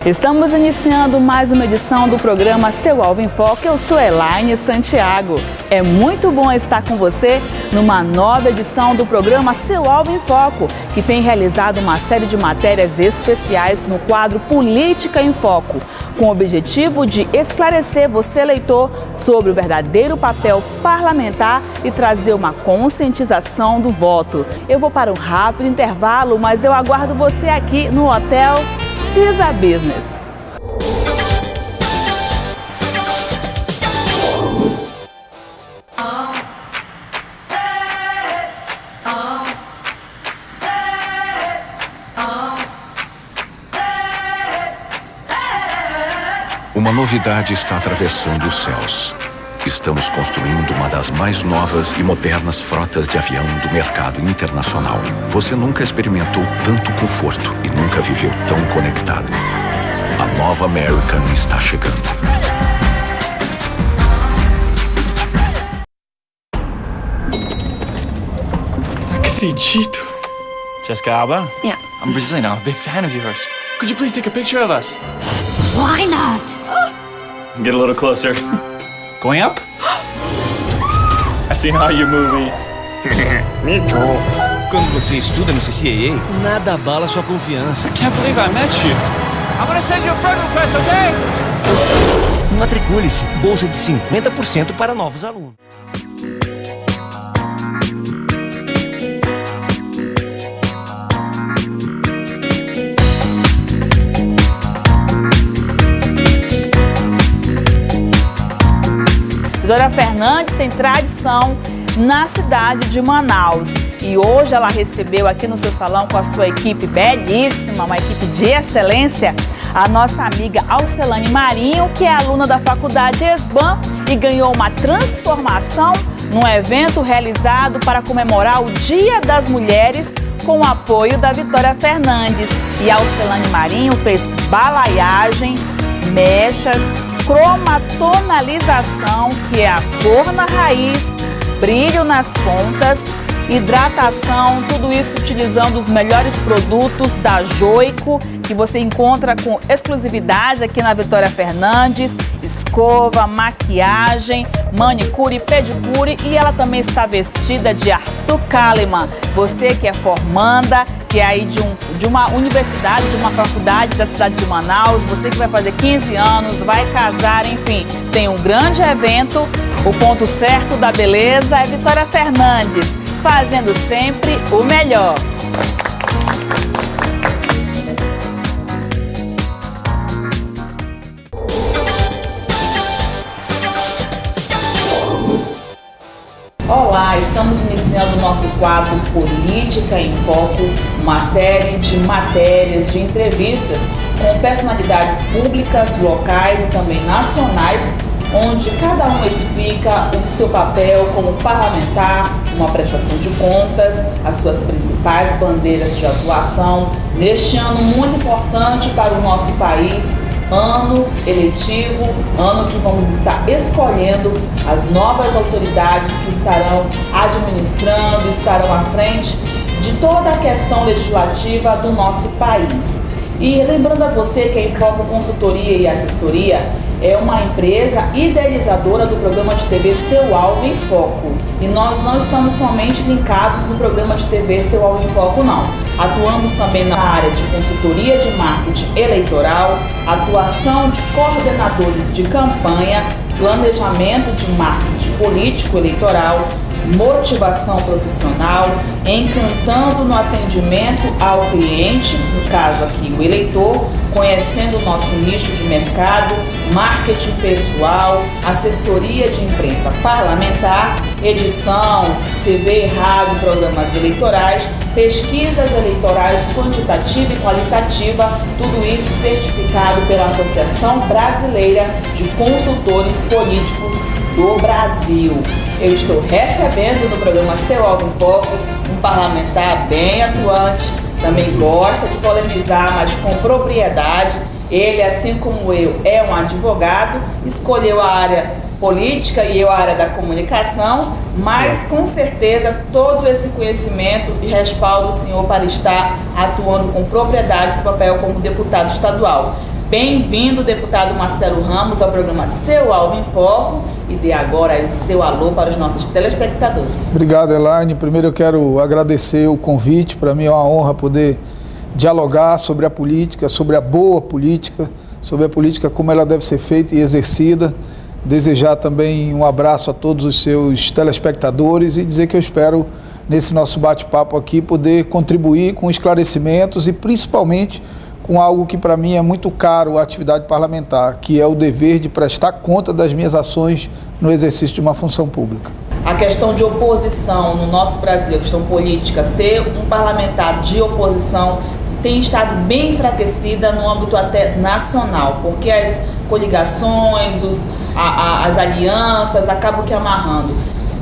Estamos iniciando mais uma edição do programa Seu Alvo em Foco. Eu sou Elaine Santiago. É muito bom estar com você numa nova edição do programa Seu Alvo em Foco, que tem realizado uma série de matérias especiais no quadro Política em Foco, com o objetivo de esclarecer você, eleitor, sobre o verdadeiro papel parlamentar e trazer uma conscientização do voto. Eu vou para um rápido intervalo, mas eu aguardo você aqui no Hotel CISA Business. Uma novidade está atravessando os céus. Estamos construindo uma das mais novas e modernas frotas de avião do mercado internacional. Você nunca experimentou tanto conforto e nunca viveu tão conectado. A nova American está chegando. Não acredito. Jessica Alba? Yeah. I'm Brazilian. I'm a big fan of yours. Could you please take a picture of us? Why not? Get a little closer. Going up? I've seen all your movies. Me too. Quando você estuda no CCAA, nada abala sua confiança. I can't believe I met you. I'm gonna send you a friend request, okay? Matricule-se. Bolsa de 50% para novos alunos. Vitória Fernandes tem tradição na cidade de Manaus e hoje ela recebeu aqui no seu salão com a sua equipe belíssima, uma equipe de excelência, a nossa amiga Alcelane Marinho, que é aluna da faculdade ESBAN e ganhou uma transformação num evento realizado para comemorar o Dia das Mulheres com o apoio da Vitória Fernandes. E a Alcelane Marinho fez balaiagem, mechas, cromatonalização, que é a cor na raiz, brilho nas pontas, hidratação, tudo isso utilizando os melhores produtos da Joico, que você encontra com exclusividade aqui na Vitória Fernandes, escova, maquiagem, manicure, pedicure, e ela também está vestida de Arthur Kalimann. Você que é formanda, que é aí de uma universidade, de uma faculdade da cidade de Manaus, você que vai fazer 15 anos, vai casar, enfim, tem um grande evento. O ponto certo da beleza é Vitória Fernandes, fazendo sempre o melhor. Olá, estamos iniciando o nosso quadro Política em Foco, uma série de matérias, de entrevistas com personalidades públicas, locais e também nacionais, onde cada um explica o seu papel como parlamentar, uma prestação de contas, as suas principais bandeiras de atuação, neste ano muito importante para o nosso país, ano eletivo, ano que vamos estar escolhendo as novas autoridades que estarão administrando, estarão à frente de toda a questão legislativa do nosso país. E lembrando a você que a Infoco Consultoria e Assessoria é uma empresa idealizadora do programa de TV Seu Alvo em Foco. E nós não estamos somente linkados no programa de TV Seu Alvo em Foco, não. Atuamos também na área de consultoria de marketing eleitoral, atuação de coordenadores de campanha, planejamento de marketing político eleitoral, motivação profissional, encantando no atendimento ao cliente, no caso aqui o eleitor, conhecendo o nosso nicho de mercado, marketing pessoal, assessoria de imprensa parlamentar, edição, TV e rádio, programas eleitorais, pesquisas eleitorais quantitativa e qualitativa, tudo isso certificado pela Associação Brasileira de Consultores Políticos do Brasil. Eu estou recebendo no programa Seu Alvo em Foco um parlamentar bem atuante, também gosta de polemizar, mas com propriedade. Ele, assim como eu, é um advogado, escolheu a área política e eu a área da comunicação, mas com certeza todo esse conhecimento e respaldo o senhor para estar atuando com propriedade esse papel como deputado estadual. Bem-vindo, deputado Marcelo Ramos, ao programa Seu Alvo em Foco, e dê agora aí o seu alô para os nossos telespectadores. Obrigado, Elaine. Primeiro eu quero agradecer o convite. Para mim é uma honra poder dialogar sobre a política, sobre a boa política, sobre a política como ela deve ser feita e exercida. Desejar também um abraço a todos os seus telespectadores e dizer que eu espero, nesse nosso bate-papo aqui, poder contribuir com esclarecimentos e principalmente com algo que para mim é muito caro à atividade parlamentar, que é o dever de prestar conta das minhas ações no exercício de uma função pública. A questão de oposição no nosso Brasil, a questão política, ser um parlamentar de oposição tem estado bem enfraquecida no âmbito até nacional, porque as coligações, as alianças acabam que amarrando.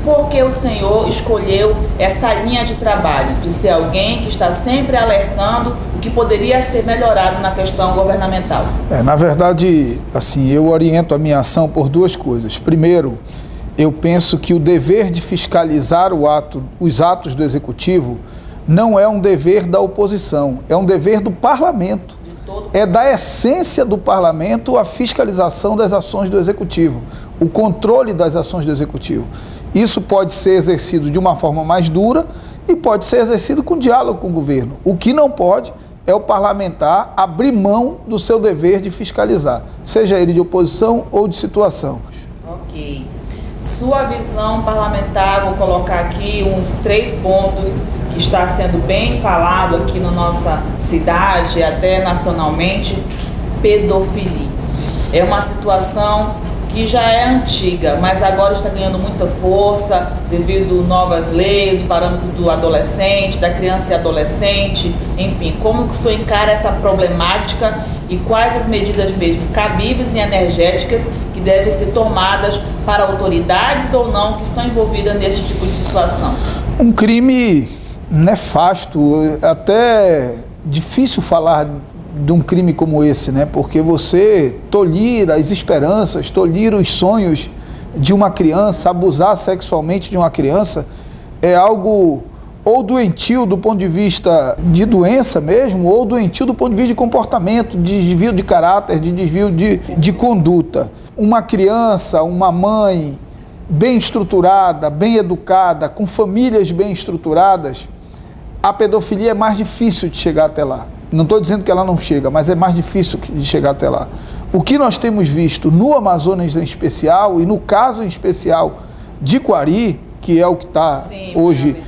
Porque o senhor escolheu essa linha de trabalho, de ser alguém que está sempre alertando o que poderia ser melhorado na questão governamental? Na verdade, assim, eu oriento a minha ação por duas coisas. Primeiro, eu penso que o dever de fiscalizar os atos do Executivo não é um dever da oposição, é um dever do Parlamento. É da essência do Parlamento a fiscalização das ações do Executivo, o controle das ações do Executivo. Isso pode ser exercido de uma forma mais dura e pode ser exercido com diálogo com o governo. O que não pode é o parlamentar abrir mão do seu dever de fiscalizar, seja ele de oposição ou de situação. Ok. Sua visão parlamentar, vou colocar aqui uns 3 pontos que está sendo bem falado aqui na nossa cidade, até nacionalmente. Pedofilia. É uma situação que já é antiga, mas agora está ganhando muita força devido a novas leis, o parâmetro do adolescente, da criança e adolescente, enfim, como que o senhor encara essa problemática e quais as medidas mesmo cabíveis e energéticas que devem ser tomadas para autoridades ou não que estão envolvidas nesse tipo de situação? Um crime nefasto, até difícil falar de um crime como esse, né? Porque você tolir as esperanças, tolir os sonhos de uma criança, abusar sexualmente de uma criança, é algo ou doentio do ponto de vista de doença mesmo, ou doentio do ponto de vista de comportamento, de desvio de caráter, de desvio de conduta. Uma criança, uma mãe bem estruturada, bem educada, com famílias bem estruturadas, a pedofilia é mais difícil de chegar até lá. Não estou dizendo que ela não chega, mas é mais difícil de chegar até lá. O que nós temos visto no Amazonas em especial, e no caso em especial de Quari, que é o que está hoje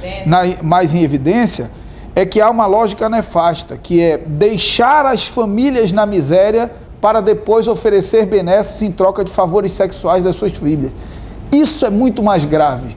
mais em evidência, é que há uma lógica nefasta, que é deixar as famílias na miséria para depois oferecer benesses em troca de favores sexuais das suas filhas. Isso é muito mais grave.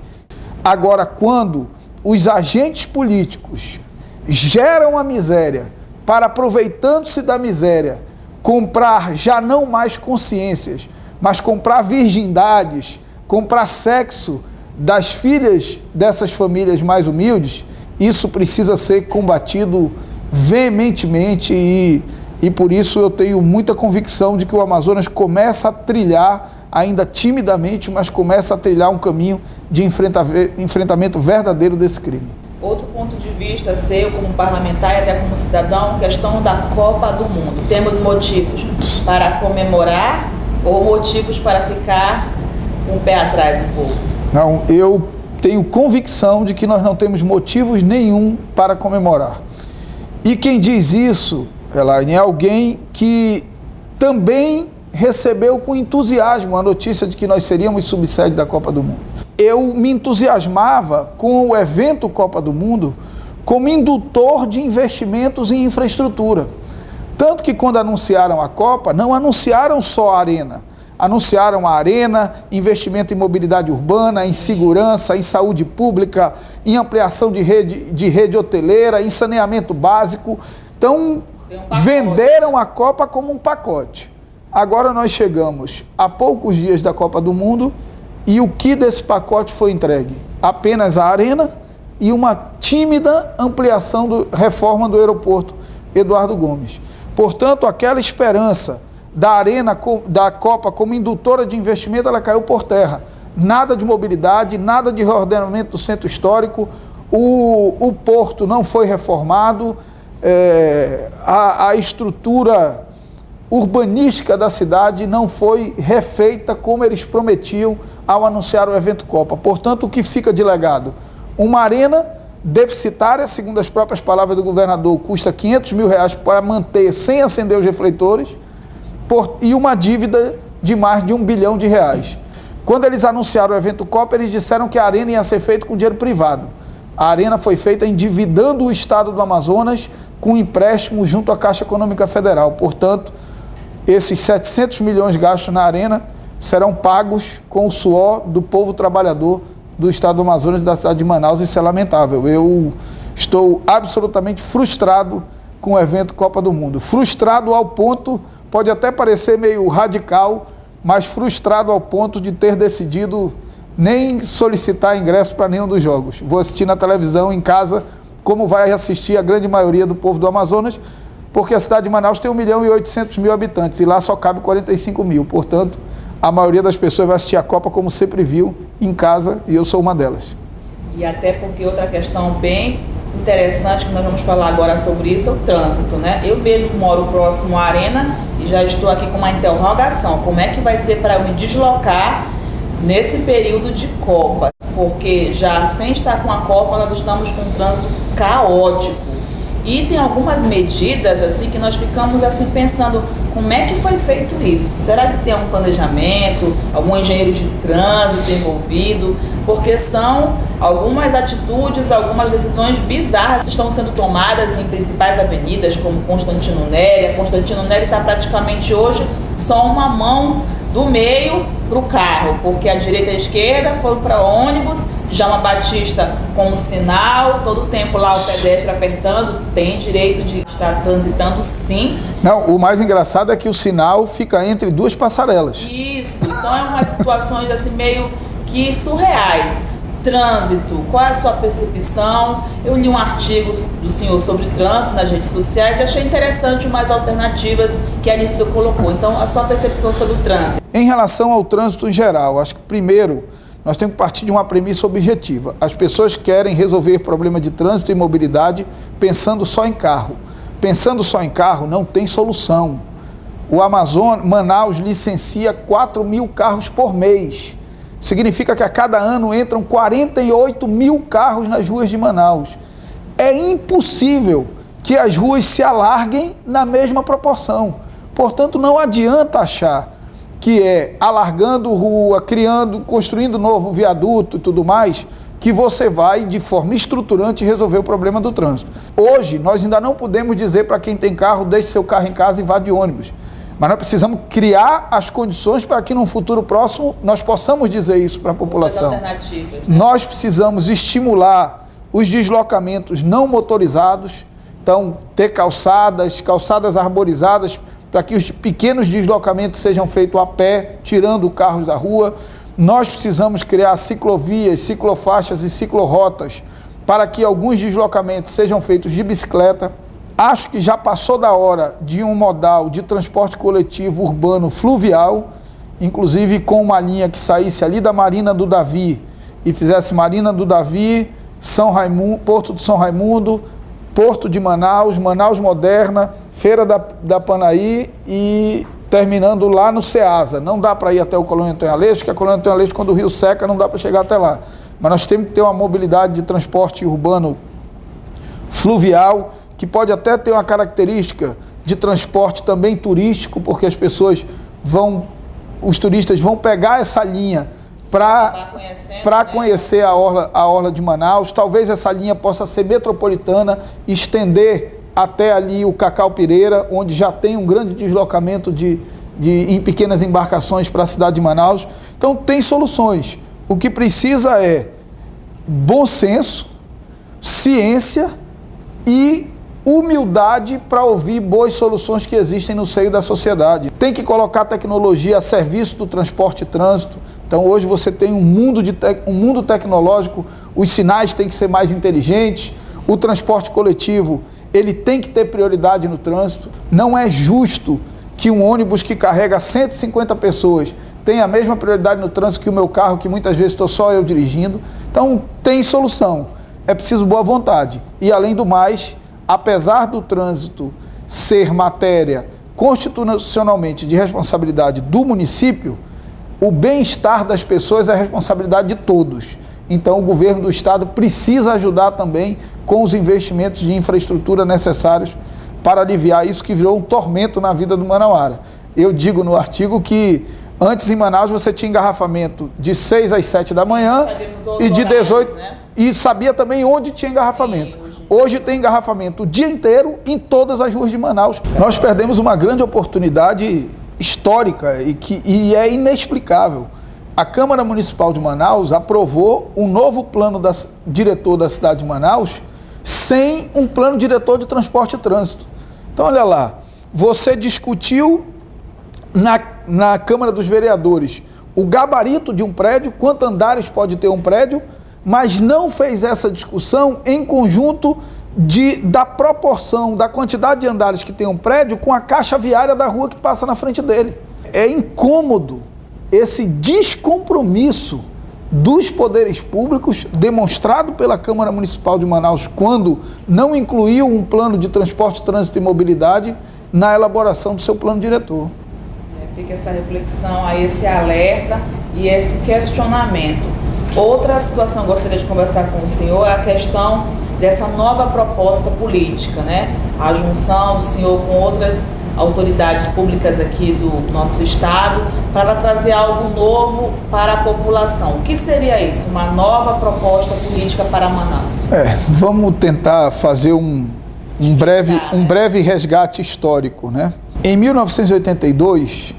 Agora, quando os agentes políticos geram a miséria para, aproveitando-se da miséria, comprar já não mais consciências, mas comprar virgindades, comprar sexo das filhas dessas famílias mais humildes, isso precisa ser combatido veementemente e por isso eu tenho muita convicção de que o Amazonas começa a trilhar, ainda timidamente, mas começa a trilhar um caminho de enfrentamento verdadeiro desse crime. Outro ponto de vista seu como parlamentar e até como cidadão, questão da Copa do Mundo. Temos motivos para comemorar ou motivos para ficar com o pé atrás um pouco? Não, eu tenho convicção de que nós não temos motivos nenhum para comemorar. E quem diz isso, Elaine, é alguém que também recebeu com entusiasmo a notícia de que nós seríamos subsede da Copa do Mundo. Eu me entusiasmava com o evento Copa do Mundo como indutor de investimentos em infraestrutura. Tanto que quando anunciaram a Copa, não anunciaram só a arena. Anunciaram a arena, investimento em mobilidade urbana, em segurança, em saúde pública, em ampliação de rede hoteleira, em saneamento básico. Então, venderam a Copa como um pacote. Agora nós chegamos a poucos dias da Copa do Mundo e o que desse pacote foi entregue? Apenas a arena e uma tímida ampliação, reforma do aeroporto Eduardo Gomes. Portanto, aquela esperança da arena, da Copa como indutora de investimento, ela caiu por terra. Nada de mobilidade, nada de reordenamento do centro histórico, o porto não foi reformado, a estrutura urbanística da cidade não foi refeita como eles prometiam ao anunciar o evento Copa. Portanto, o que fica de legado? Uma arena deficitária, segundo as próprias palavras do governador, custa R$500 mil para manter sem acender os refletores, e uma dívida de mais de R$1 bilhão. Quando eles anunciaram o evento Copa, eles disseram que a arena ia ser feita com dinheiro privado. A arena foi feita endividando o estado do Amazonas com empréstimo junto à Caixa Econômica Federal. Portanto, esses 700 milhões gastos na arena serão pagos com o suor do povo trabalhador do estado do Amazonas e da cidade de Manaus. Isso é lamentável. Eu estou absolutamente frustrado com o evento Copa do Mundo. Frustrado ao ponto, pode até parecer meio radical, mas frustrado ao ponto de ter decidido nem solicitar ingresso para nenhum dos jogos. Vou assistir na televisão, em casa, como vai assistir a grande maioria do povo do Amazonas, porque a cidade de Manaus tem 1.800.000 habitantes e lá só cabe 45 mil. Portanto, a maioria das pessoas vai assistir a Copa como sempre viu, em casa, e eu sou uma delas. E até porque outra questão bem interessante que nós vamos falar agora sobre isso é o trânsito, né? Eu mesmo moro próximo à arena e já estou aqui com uma interrogação. Como é que vai ser para eu me deslocar nesse período de Copa? Porque já sem estar com a Copa, nós estamos com um trânsito caótico. E tem algumas medidas assim que nós ficamos assim pensando, como é que foi feito isso? Será que tem algum planejamento, algum engenheiro de trânsito envolvido? Porque são algumas atitudes, algumas decisões bizarras que estão sendo tomadas em principais avenidas, como Constantino Nery. A Constantino Nery está praticamente hoje só uma mão do meio para o carro, porque a direita e a esquerda foram para ônibus. Djalma Batista com o sinal, todo o tempo lá o pedestre apertando, tem direito de estar transitando, sim. Não, o mais engraçado é que o sinal fica entre duas passarelas. Isso, então é umas situações assim meio que surreais. Trânsito, qual é a sua percepção? Eu li um artigo do senhor sobre trânsito nas redes sociais e achei interessante umas alternativas que a Alice colocou. Então, a sua percepção sobre o trânsito. Em relação ao trânsito em geral, acho que primeiro nós temos que partir de uma premissa objetiva. As pessoas querem resolver problema de trânsito e mobilidade pensando só em carro. Pensando só em carro não tem solução. O Manaus licencia 4 mil carros por mês. Significa que a cada ano entram 48 mil carros nas ruas de Manaus. É impossível que as ruas se alarguem na mesma proporção. Portanto, não adianta achar que é alargando rua, construindo novo viaduto e tudo mais, que você vai, de forma estruturante, resolver o problema do trânsito. Hoje, nós ainda não podemos dizer para quem tem carro, deixe seu carro em casa e vá de ônibus. Mas nós precisamos criar as condições para que, num futuro próximo, nós possamos dizer isso para a população. Nós precisamos estimular os deslocamentos não motorizados, então, ter calçadas arborizadas, para que os pequenos deslocamentos sejam feitos a pé, tirando o carro da rua. Nós precisamos criar ciclovias, ciclofaixas e ciclorotas para que alguns deslocamentos sejam feitos de bicicleta. Acho que já passou da hora de um modal de transporte coletivo urbano fluvial, inclusive com uma linha que saísse ali da Marina do Davi e fizesse Marina do Davi, Porto de São Raimundo, Porto de Manaus, Manaus Moderna, Feira da Panaí e terminando lá no Ceasa. Não dá para ir até o Colônia Antônio Aleixo, porque a Colônia Antônio Aleixo, quando o rio seca, não dá para chegar até lá. Mas nós temos que ter uma mobilidade de transporte urbano fluvial, que pode até ter uma característica de transporte também turístico, porque os turistas vão pegar essa linha para conhecer a orla de Manaus. Talvez essa linha possa ser metropolitana, estender até ali o Cacau Pireira, onde já tem um grande deslocamento em pequenas embarcações para a cidade de Manaus. Então tem soluções. O que precisa é bom senso, ciência e humildade para ouvir boas soluções que existem no seio da sociedade. Tem que colocar tecnologia a serviço do transporte e trânsito. Então hoje você tem um mundo tecnológico, os sinais têm que ser mais inteligentes, o transporte coletivo ele tem que ter prioridade no trânsito. Não é justo que um ônibus que carrega 150 pessoas tenha a mesma prioridade no trânsito que o meu carro, que muitas vezes estou só eu dirigindo. Então tem solução, é preciso boa vontade. E além do mais, apesar do trânsito ser matéria constitucionalmente de responsabilidade do município, o bem-estar das pessoas é a responsabilidade de todos. Então, o governo do estado precisa ajudar também com os investimentos de infraestrutura necessários para aliviar isso que virou um tormento na vida do manauara. Eu digo no artigo que antes em Manaus você tinha engarrafamento de 6 às 7 da manhã e de 18, né? E sabia também onde tinha engarrafamento. Hoje tem engarrafamento o dia inteiro em todas as ruas de Manaus. Nós perdemos uma grande oportunidade histórica e é inexplicável. A Câmara Municipal de Manaus aprovou um novo plano diretor da cidade de Manaus sem um plano diretor de transporte e trânsito. Então, olha lá, você discutiu na Câmara dos Vereadores o gabarito de um prédio, quantos andares pode ter um prédio, mas não fez essa discussão em conjunto da proporção, da quantidade de andares que tem um prédio com a caixa viária da rua que passa na frente dele. É incômodo esse descompromisso dos poderes públicos demonstrado pela Câmara Municipal de Manaus quando não incluiu um plano de transporte, trânsito e mobilidade na elaboração do seu plano diretor. Fica essa reflexão, aí esse alerta e esse questionamento. Outra situação que eu gostaria de conversar com o senhor é a questão dessa nova proposta política, né? A junção do senhor com outras autoridades públicas aqui do nosso estado para trazer algo novo para a população. O que seria isso? Uma nova proposta política para Manaus? Vamos tentar fazer um breve resgate histórico, né? Em 1982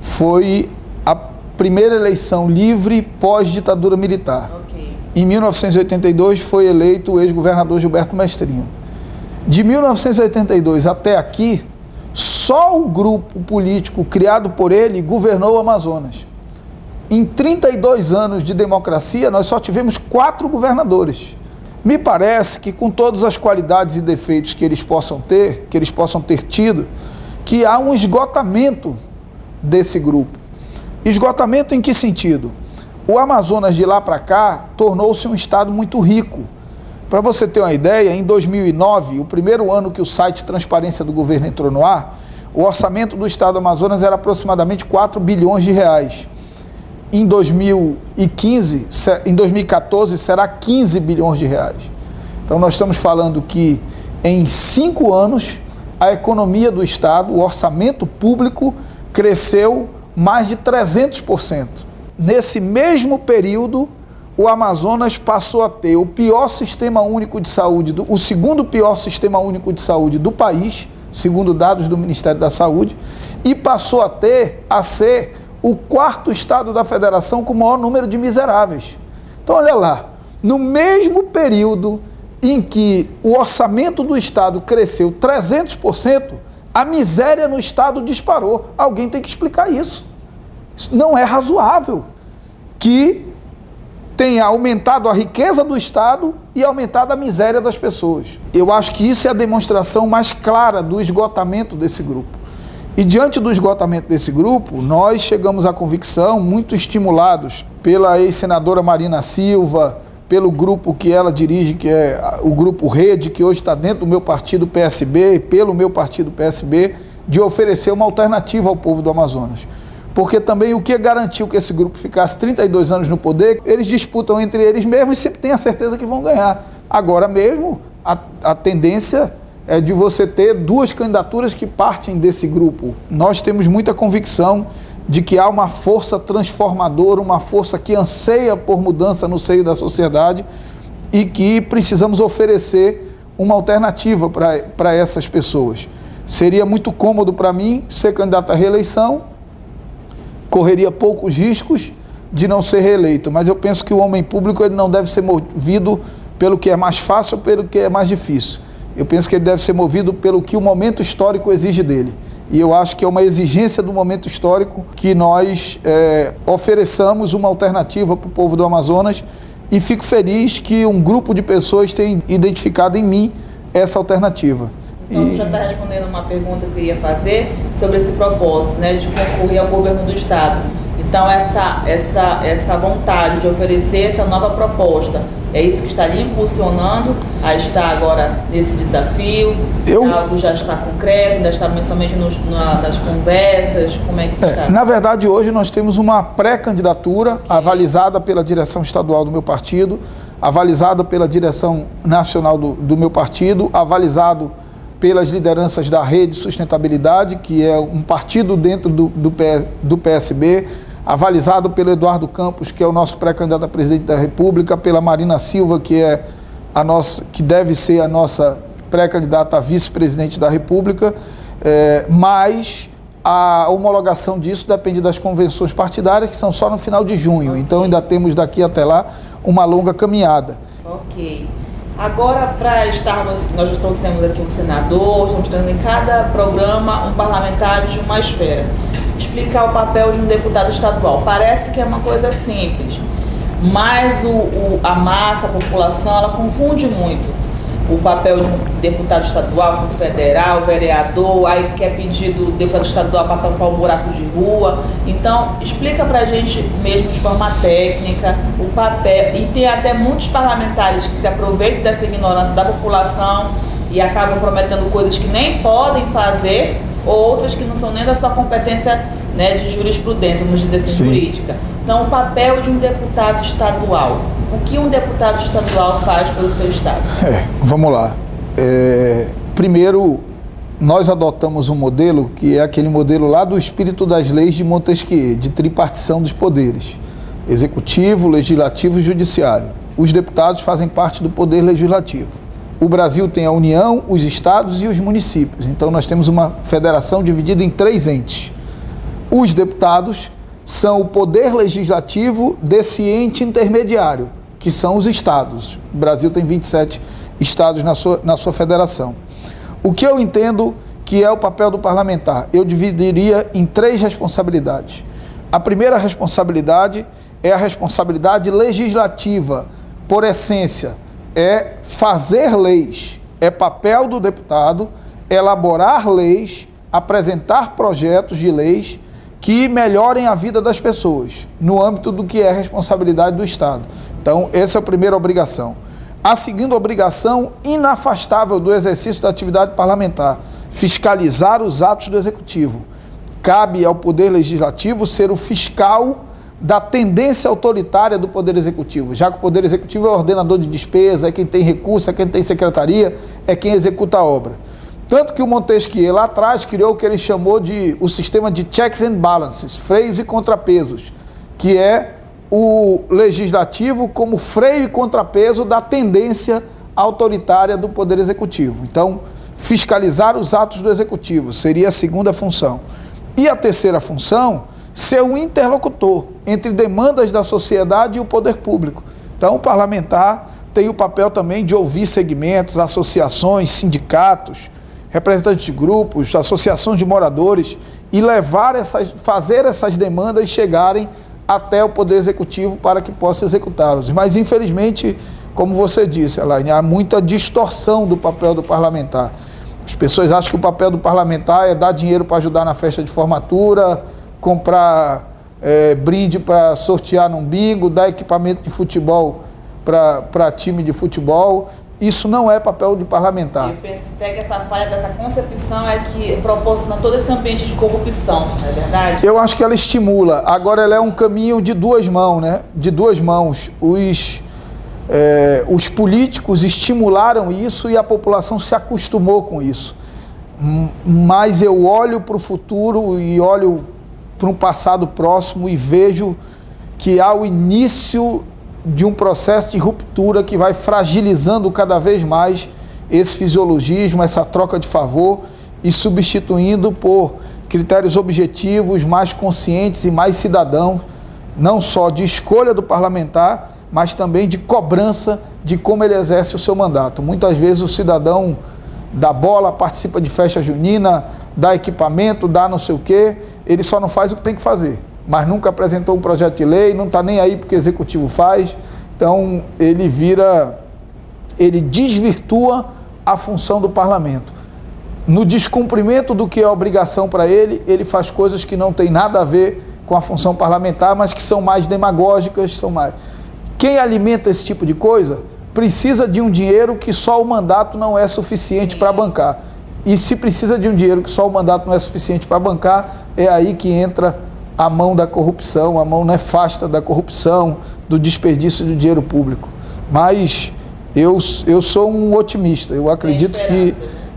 foi a primeira eleição livre pós-ditadura militar. Okay. Em 1982 foi eleito o ex-governador Gilberto Mestrinho. De 1982 até aqui, só o grupo político criado por ele governou o Amazonas. Em 32 anos de democracia, nós só tivemos 4 governadores. Me parece que com todas as qualidades e defeitos que eles possam ter tido, que há um esgotamento desse grupo. Esgotamento em que sentido? O Amazonas de lá para cá tornou-se um estado muito rico. Para você ter uma ideia, em 2009, o primeiro ano que o site Transparência do Governo entrou no ar, o orçamento do estado do Amazonas era aproximadamente 4 bilhões de reais. Em 2014 será 15 bilhões de reais. Então nós estamos falando que em 5 anos a economia do estado, o orçamento público cresceu mais de 300%. Nesse mesmo período, o Amazonas passou a ter o pior sistema único de saúde, o segundo pior sistema único de saúde do país, segundo dados do Ministério da Saúde, e passou a ser o 4º estado da federação com o maior número de miseráveis. Então, olha lá, no mesmo período em que o orçamento do estado cresceu 300%, a miséria no estado disparou. Alguém tem que explicar isso. Isso não é razoável que tenha aumentado a riqueza do estado e aumentado a miséria das pessoas. Eu acho que isso é a demonstração mais clara do esgotamento desse grupo. E diante do esgotamento desse grupo, nós chegamos à convicção, muito estimulados pela ex-senadora Marina Silva, pelo grupo que ela dirige, que é o Grupo Rede, que hoje está dentro do meu partido PSB, pelo meu partido PSB, de oferecer uma alternativa ao povo do Amazonas. Porque também o que garantiu que esse grupo ficasse 32 anos no poder, eles disputam entre eles mesmos e sempre têm a certeza que vão ganhar. Agora mesmo, a tendência é de você ter 2 candidaturas que partem desse grupo. Nós temos muita convicção de que há uma força transformadora, uma força que anseia por mudança no seio da sociedade e que precisamos oferecer uma alternativa para essas pessoas. Seria muito cômodo para mim ser candidato à reeleição, correria poucos riscos de não ser reeleito, mas eu penso que o homem público ele não deve ser movido pelo que é mais fácil ou pelo que é mais difícil. Eu penso que ele deve ser movido pelo que o momento histórico exige dele. E eu acho que é uma exigência do momento histórico que nós ofereçamos uma alternativa para o povo do Amazonas e fico feliz que um grupo de pessoas tem identificado em mim essa alternativa. Então, você já está respondendo uma pergunta que eu ia fazer sobre esse propósito, né, de concorrer ao governo do estado. Então, essa vontade de oferecer essa nova proposta É isso que está lhe impulsionando a estar agora nesse desafio? Algo já está concreto, ainda está somente nas conversas? Como é que está? Na verdade, hoje nós temos uma pré-candidatura avalizada pela direção estadual do meu partido, avalizada pela direção nacional do meu partido, avalizado pelas lideranças da Rede Sustentabilidade, que é um partido dentro do PSB, avalizado pelo Eduardo Campos, que é o nosso pré-candidato a presidente da República, pela Marina Silva, que deve ser a nossa pré-candidata a vice-presidente da República, mas a homologação disso depende das convenções partidárias, que são só no final de junho. Então ainda temos daqui até lá uma longa caminhada. Ok. Agora, para estarmos, nós já trouxemos aqui um senador, estamos tendo em cada programa um parlamentar de uma esfera. Explicar o papel de um deputado estadual. Parece que é uma coisa simples, mas a massa, a população, ela confunde muito o papel de um deputado estadual com federal, vereador, aí quer pedir do deputado estadual para tampar um buraco de rua. Então, explica para a gente mesmo de forma técnica o papel, e tem até muitos parlamentares que se aproveitam dessa ignorância da população e acabam prometendo coisas que nem podem fazer, ou outras que não são nem da sua competência, né, de jurisprudência, vamos dizer assim, jurídica. Então, o papel de um deputado estadual. O que um deputado estadual faz pelo seu estado? Vamos lá. Primeiro, nós adotamos um modelo que é aquele modelo lá do espírito das leis de Montesquieu, de tripartição dos poderes: executivo, legislativo e judiciário. Os deputados fazem parte do poder legislativo. O Brasil tem a União, os estados e os municípios. Então, nós temos uma federação dividida em 3 entes. Os deputados são o poder legislativo desse ente intermediário, que são os estados. O Brasil tem 27 estados na sua federação. O que eu entendo que é o papel do parlamentar? Eu dividiria em 3 responsabilidades. A primeira responsabilidade é a responsabilidade legislativa, por essência, é fazer leis. É papel do deputado elaborar leis, apresentar projetos de leis que melhorem a vida das pessoas, no âmbito do que é responsabilidade do Estado. Então, essa é a primeira obrigação. A segunda obrigação inafastável do exercício da atividade parlamentar: fiscalizar os atos do Executivo. Cabe ao Poder Legislativo ser o fiscal da tendência autoritária do Poder Executivo, já que o Poder Executivo é o ordenador de despesa, é quem tem recurso, é quem tem secretaria, é quem executa a obra. Tanto que o Montesquieu lá atrás criou o que ele chamou de o sistema de checks and balances, freios e contrapesos, que é o legislativo como freio e contrapeso da tendência autoritária do Poder Executivo. Então, fiscalizar os atos do Executivo seria a segunda função. E a terceira função, ser um interlocutor entre demandas da sociedade e o poder público. Então, o parlamentar tem o papel também de ouvir segmentos, associações, sindicatos, representantes de grupos, associações de moradores, e fazer essas demandas chegarem até o Poder Executivo para que possa executá-los. Mas, infelizmente, como você disse, Elaine, há muita distorção do papel do parlamentar. As pessoas acham que o papel do parlamentar é dar dinheiro para ajudar na festa de formatura, comprar brinde para sortear num bingo, dar equipamento de futebol para time de futebol. Isso não é papel de parlamentar. Eu penso até que essa falha dessa concepção é que proporciona todo esse ambiente de corrupção, não é verdade? Eu acho que ela estimula. Agora, ela é um caminho de 2 mãos, né? De 2 mãos. Os políticos estimularam isso e a população se acostumou com isso. Mas eu olho para o futuro e olho para um passado próximo e vejo que há o início de um processo de ruptura que vai fragilizando cada vez mais esse fisiologismo, essa troca de favor, e substituindo por critérios objetivos, mais conscientes e mais cidadãos, não só de escolha do parlamentar, mas também de cobrança de como ele exerce o seu mandato. Muitas vezes o cidadão dá bola, participa de festa junina, dá equipamento, dá não sei o quê, ele só não faz o que tem que fazer, mas nunca apresentou um projeto de lei, não está nem aí porque o Executivo faz. Então, ele desvirtua a função do parlamento. No descumprimento do que é obrigação para ele, ele faz coisas que não tem nada a ver com a função parlamentar, mas que são mais demagógicas, quem alimenta esse tipo de coisa precisa de um dinheiro que só o mandato não é suficiente para bancar. E se precisa de um dinheiro que só o mandato não é suficiente para bancar, é aí que entra a mão da corrupção, a mão nefasta da corrupção, do desperdício do dinheiro público. Mas eu sou um otimista, eu acredito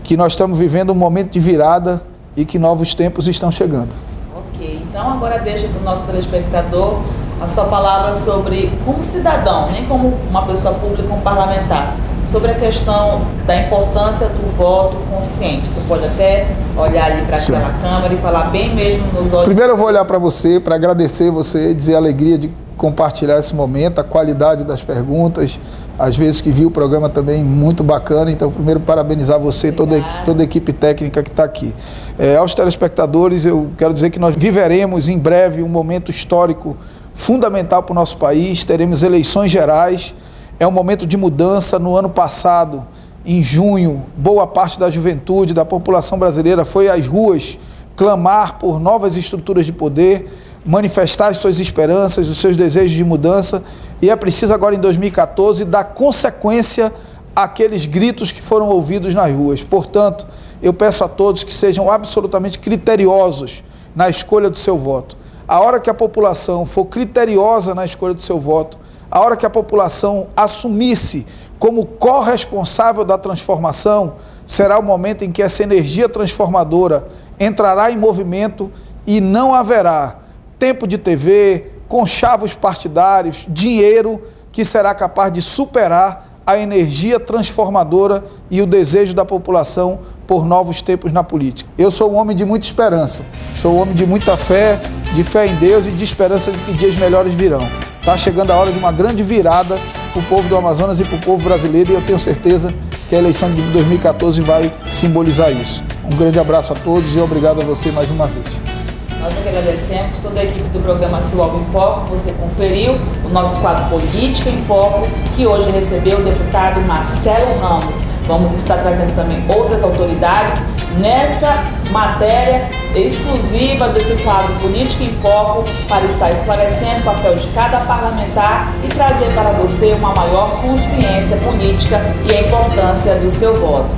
que nós estamos vivendo um momento de virada e que novos tempos estão chegando. Ok, então agora deixa para o nosso telespectador a sua palavra sobre, como cidadão, nem como uma pessoa pública, um parlamentar, sobre a questão da importância do voto consciente. Você pode até olhar ali para aquela câmera e falar bem mesmo nos olhos. Primeiro eu vou olhar para você, para agradecer você, dizer a alegria de compartilhar esse momento, a qualidade das perguntas, às vezes que vi o programa também muito bacana. Então, primeiro, parabenizar você e toda a equipe técnica que está aqui. Aos telespectadores, eu quero dizer que nós viveremos em breve um momento histórico fundamental para o nosso país. Teremos eleições gerais, é um momento de mudança. No ano passado, em junho, boa parte da juventude, da população brasileira foi às ruas clamar por novas estruturas de poder, manifestar as suas esperanças, os seus desejos de mudança, e é preciso agora em 2014 dar consequência àqueles gritos que foram ouvidos nas ruas. Portanto, eu peço a todos que sejam absolutamente criteriosos na escolha do seu voto. A hora que a população for criteriosa na escolha do seu voto, a hora que a população assumir-se como corresponsável da transformação, será o momento em que essa energia transformadora entrará em movimento e não haverá tempo de TV, conchavos partidários, dinheiro que será capaz de superar a energia transformadora e o desejo da população por novos tempos na política. Eu sou um homem de muita esperança, sou um homem de muita fé, de fé em Deus e de esperança de que dias melhores virão. Está chegando a hora de uma grande virada para o povo do Amazonas e para o povo brasileiro, e eu tenho certeza que a eleição de 2014 vai simbolizar isso. Um grande abraço a todos e obrigado a você mais uma vez. Nós agradecemos toda a equipe do programa Ciolgo em Foco. Você conferiu o nosso quadro Política em Foco, que hoje recebeu o deputado Marcelo Ramos. Vamos estar trazendo também outras autoridades nessa matéria exclusiva desse quadro Política em Foco, para estar esclarecendo o papel de cada parlamentar e trazer para você uma maior consciência política e a importância do seu voto.